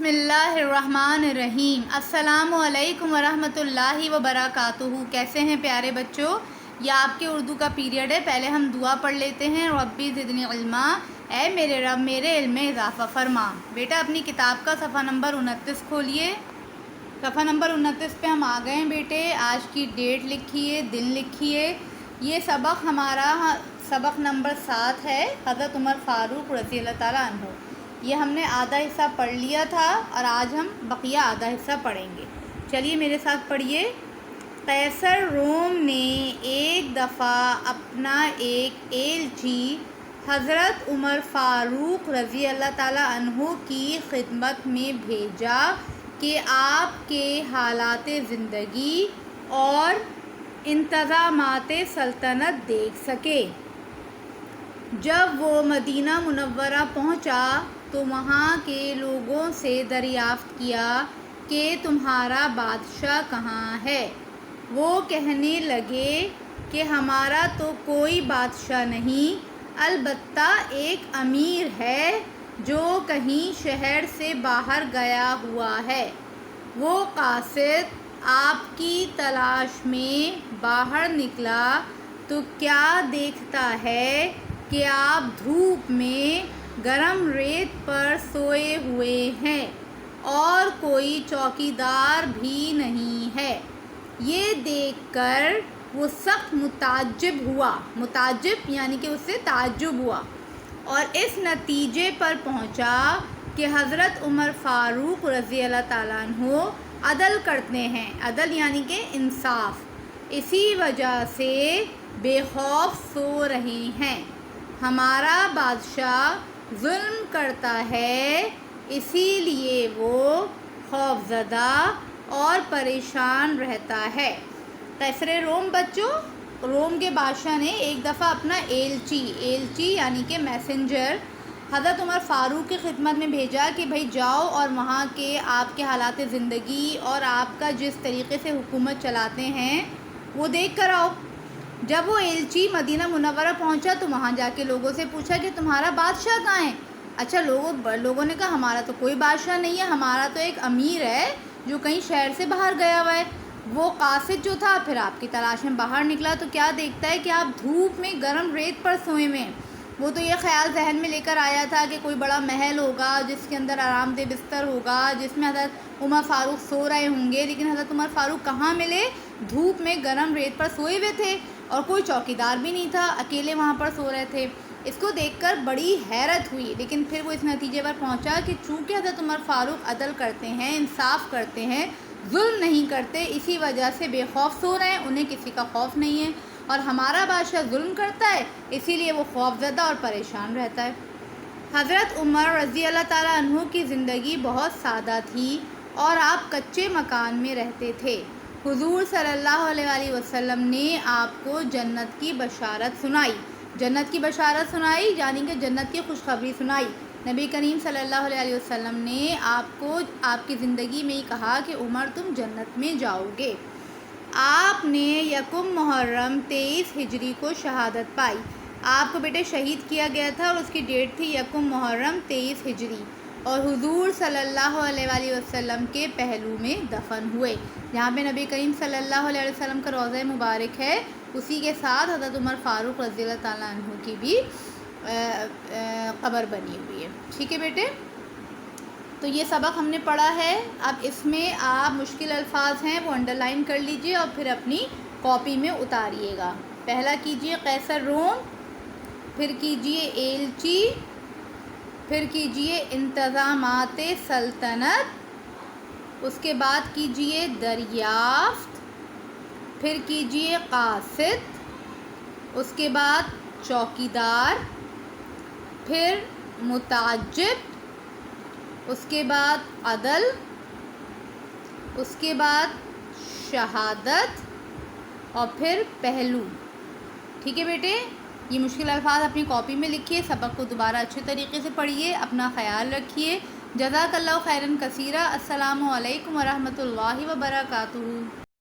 بسم اللہ الرحمن الرحیم۔ السلام علیکم ورحمۃ اللہ وبرکاتہ۔ کیسے ہیں پیارے بچوں؟ یہ آپ کے اردو کا پیریڈ ہے۔ پہلے ہم دعا پڑھ لیتے ہیں۔ ربی زدنی علما، اے میرے رب میرے علم میں اضافہ فرما۔ بیٹا اپنی کتاب کا صفحہ نمبر 29 کھولیے۔ صفحہ نمبر 29 پہ ہم آ گئے ہیں بیٹے۔ آج کی ڈیٹ لکھیے، دن لکھیے۔ یہ سبق ہمارا سبق نمبر 7 ہے، حضرت عمر فاروق رضی اللہ تعالیٰ عنہ۔ یہ ہم نے آدھا حصہ پڑھ لیا تھا اور آج ہم بقیہ آدھا حصہ پڑھیں گے۔ چلیے میرے ساتھ پڑھیے۔ قیصر روم نے ایک دفعہ اپنا ایک ایلچی حضرت عمر فاروق رضی اللہ تعالیٰ عنہ کی خدمت میں بھیجا کہ آپ کے حالات زندگی اور انتظامات سلطنت دیکھ سکے۔ جب وہ مدینہ منورہ پہنچا تو وہاں کے لوگوں سے دریافت کیا کہ تمہارا بادشاہ کہاں ہے؟ وہ کہنے لگے کہ ہمارا تو کوئی بادشاہ نہیں، البتہ ایک امیر ہے جو کہیں شہر سے باہر گیا ہوا ہے۔ وہ قاصد آپ کی تلاش میں باہر نکلا تو کیا دیکھتا ہے کہ آپ دھوپ میں گرم ریت پر سوئے ہوئے ہیں اور کوئی چوکیدار بھی نہیں ہے۔ یہ دیکھ کر وہ سخت متعجب ہوا، متعجب یعنی کہ اس سے تعجب ہوا، اور اس نتیجے پر پہنچا کہ حضرت عمر فاروق رضی اللہ تعالیٰ عنہ عدل کرتے ہیں، عدل یعنی کہ انصاف، اسی وجہ سے بے خوف سو رہے ہیں۔ ہمارا بادشاہ ظلم کرتا ہے، اسی لیے وہ خوف زدہ اور پریشان رہتا ہے۔ قیصر روم بچوں، روم کے بادشاہ نے ایک دفعہ اپنا ایلچی یعنی کہ میسنجر حضرت عمر فاروق کی خدمت میں بھیجا کہ بھائی جاؤ اور وہاں کے آپ کے حالات زندگی اور آپ کا جس طریقے سے حکومت چلاتے ہیں وہ دیکھ کر آؤ۔ جب وہ ایلچی مدینہ منورہ پہنچا تو وہاں جا کے لوگوں سے پوچھا کہ تمہارا بادشاہ کہاں ہے؟ اچھا، لوگوں نے کہا ہمارا تو کوئی بادشاہ نہیں ہے، ہمارا تو ایک امیر ہے جو کہیں شہر سے باہر گیا ہوا ہے۔ وہ قاصد جو تھا پھر آپ کی تلاش میں باہر نکلا تو کیا دیکھتا ہے کہ آپ دھوپ میں گرم ریت پر سوئے ہوئے ہیں۔ وہ تو یہ خیال ذہن میں لے کر آیا تھا کہ کوئی بڑا محل ہوگا جس کے اندر آرام دہ بستر ہوگا جس میں حضرت عمر فاروق سو رہے ہوں گے، لیکن حضرت عمر فاروق کہاں ملے؟ دھوپ میں گرم ریت پر سوئے ہوئے تھے اور کوئی چوکیدار بھی نہیں تھا، اکیلے وہاں پر سو رہے تھے۔ اس کو دیکھ کر بڑی حیرت ہوئی، لیکن پھر وہ اس نتیجے پر پہنچا کہ چونکہ حضرت عمر فاروق عدل کرتے ہیں، انصاف کرتے ہیں، ظلم نہیں کرتے، اسی وجہ سے بے خوف سو رہے ہیں، انہیں کسی کا خوف نہیں ہے، اور ہمارا بادشاہ ظلم کرتا ہے اسی لیے وہ خوف زدہ اور پریشان رہتا ہے۔ حضرت عمر رضی اللہ تعالیٰ عنہ کی زندگی بہت سادہ تھی اور آپ کچے مکان میں رہتے تھے۔ حضور صلی اللہ علیہ وآلہ وسلم نے آپ کو جنت کی بشارت سنائی، یعنی کہ جنت کی خوشخبری سنائی۔ نبی کریم صلی اللہ علیہ وسلم نے آپ کو آپ کی زندگی میں ہی کہا کہ عمر تم جنت میں جاؤ گے۔ آپ نے یکم محرم 23 ہجری کو شہادت پائی۔ آپ کو بیٹے شہید کیا گیا تھا اور اس کی ڈیٹ تھی یکم محرم 23 ہجری، اور حضور صلی اللہ علیہ وآلہ وسلم کے پہلو میں دفن ہوئے۔ جہاں پہ نبی کریم صلی اللہ علیہ وسلم کا روضہ مبارک ہے اسی کے ساتھ حضرت عمر فاروق رضی اللہ تعالیٰ عنہ کی بھی قبر بنی ہوئی ہے۔ ٹھیک ہے بیٹے، تو یہ سبق ہم نے پڑھا ہے۔ اب اس میں آپ مشکل الفاظ ہیں وہ انڈر لائن کر لیجئے اور پھر اپنی کاپی میں اتاریے گا۔ پہلا کیجئے قیصر روم، پھر کیجئے ایلچی، پھر کیجئے انتظامات سلطنت، اس کے بعد کیجئے دریافت، پھر کیجئے قاصد، اس کے بعد چوکیدار، پھر متعجب، اس کے بعد عدل، اس کے بعد شہادت، اور پھر پہلو۔ ٹھیک ہے بیٹے، یہ مشکل الفاظ اپنی کاپی میں لکھیے، سبق کو دوبارہ اچھے طریقے سے پڑھیے، اپنا خیال رکھیے۔ جزاک اللہ خیرا کثیرا۔ السلام علیکم ورحمۃ اللہ وبرکاتہ۔